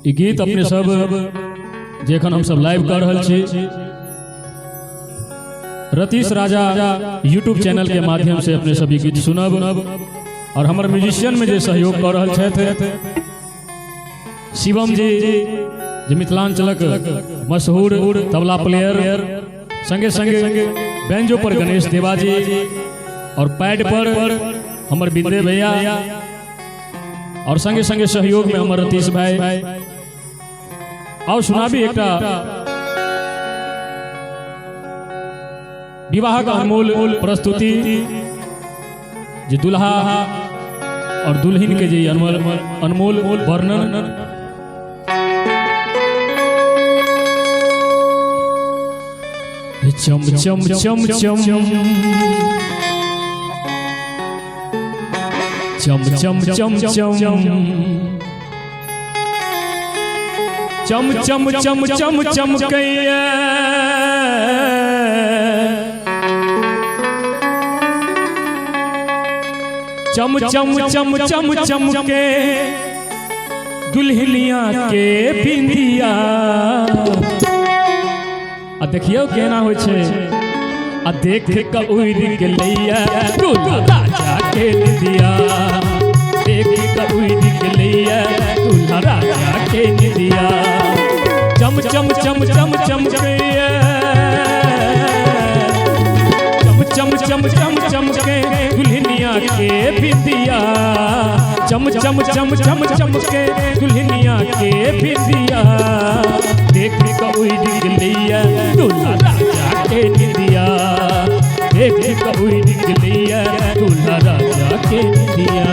ई गीत अपने सब जेखन हम सब लाइव कर रहल छी रतीश राजा यूट्यूब चैनल के माध्यम से अपने सभी गीत सुनब और हमारे म्यूजिशियन में जो सहयोग कर रहल छथि शिवम जी जे मिथिलांचलक मशहूर तबला प्लेयर संगे संगे बैंजो पर गणेश देवा जी और पैड पर हमर विद्रे भैया और संगे संगे सहयोग में हमर रतीश भाई और सुनाबी एक विवाह का अनमोल प्रस्तुति जे दुल्हा और दुल्हन के जे अनमोल वर्णन चम चम चम चम चम चम चम चम चम चम चम चम कैया चम चम चम चम चम के दुल्हनिया के बिंदिया आ देखियो केना होय छे आ देख के उड़ गेलैया दूल्हा राजा के निदिया देख के उड़ गेलैया दूल्हा राजा के निदिया चम चम चम चम चम के चम चम चम चम के दुल्हनिया के बिंदिया चम चम चम चम चम के दुल्हनिया के बिंदिया देख के उड़ गेलैया दूल्हा राजा के निदिया देख के उड़ गेलैया दूल्हा राजा के निदिया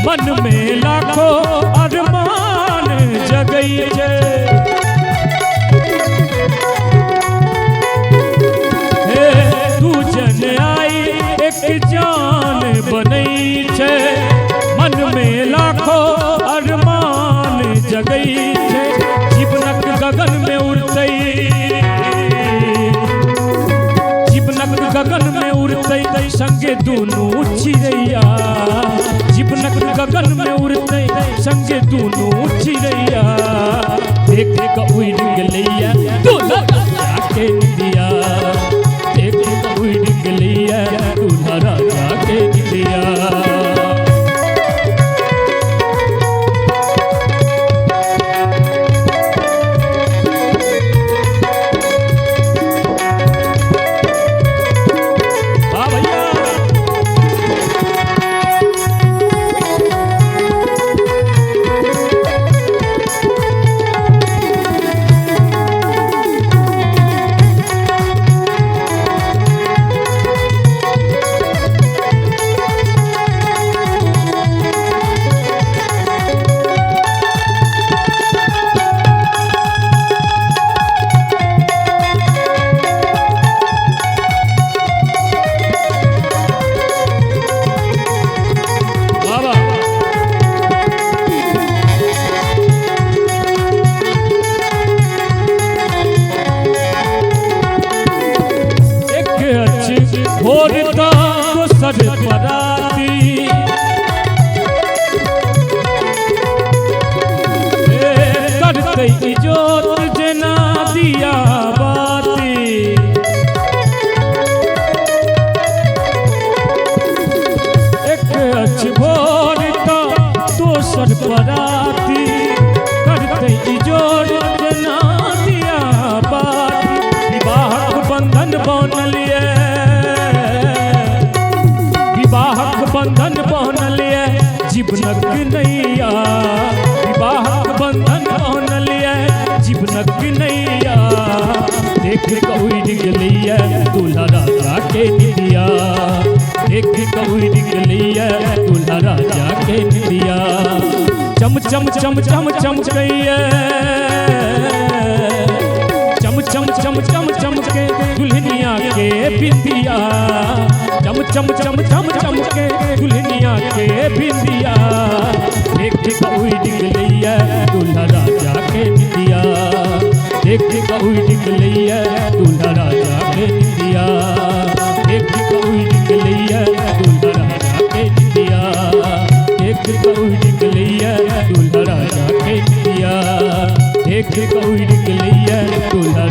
मन में लाखों अरमान जगई छे हे तू जन आई एक जान बनई छे मन में लाखों अरमान जगई छे जीवनक गगन में उड़तई जीवनक गगन में उड़तई संगे दोनों चिड़ैया जीवनक गगन में उड़ते संगे दोनों चिड़ैया देख के उड़ गेलैया दूल्हा राजा के निदिया देख के उड़ गेलैया दूल्हा राजा के निदिया भोरता तो सर पराती करते इजोत जना दिया बाती एक अच्छ भोरता तो सर पराती करते इजोत जना दिया बाती जीवनक नैया विवाहक बंधन बनल जीवनक नैया देख कौड़ गेलिया दूल्हा राजा के निदिया देख कौड़ गेलिया दूल्हा राजा के निदिया चम चम चम चम चमकैया चम चम चम चम चमके दुल्हनिया के बिंदिया चम चम चम चम चमके दुल्हनिया के बिंदिया देख कौड़ गेलिया दूल्हा राजा के निदिया देख कौड़ गेलिया दूल्हा राजा के निदिया देख कौड़ गेलिया दूल्हा राजा के निदिया देख कौड़ गेलिया दूल्हा राजा के निदिया देख कौड़ गेलिया दूल्हा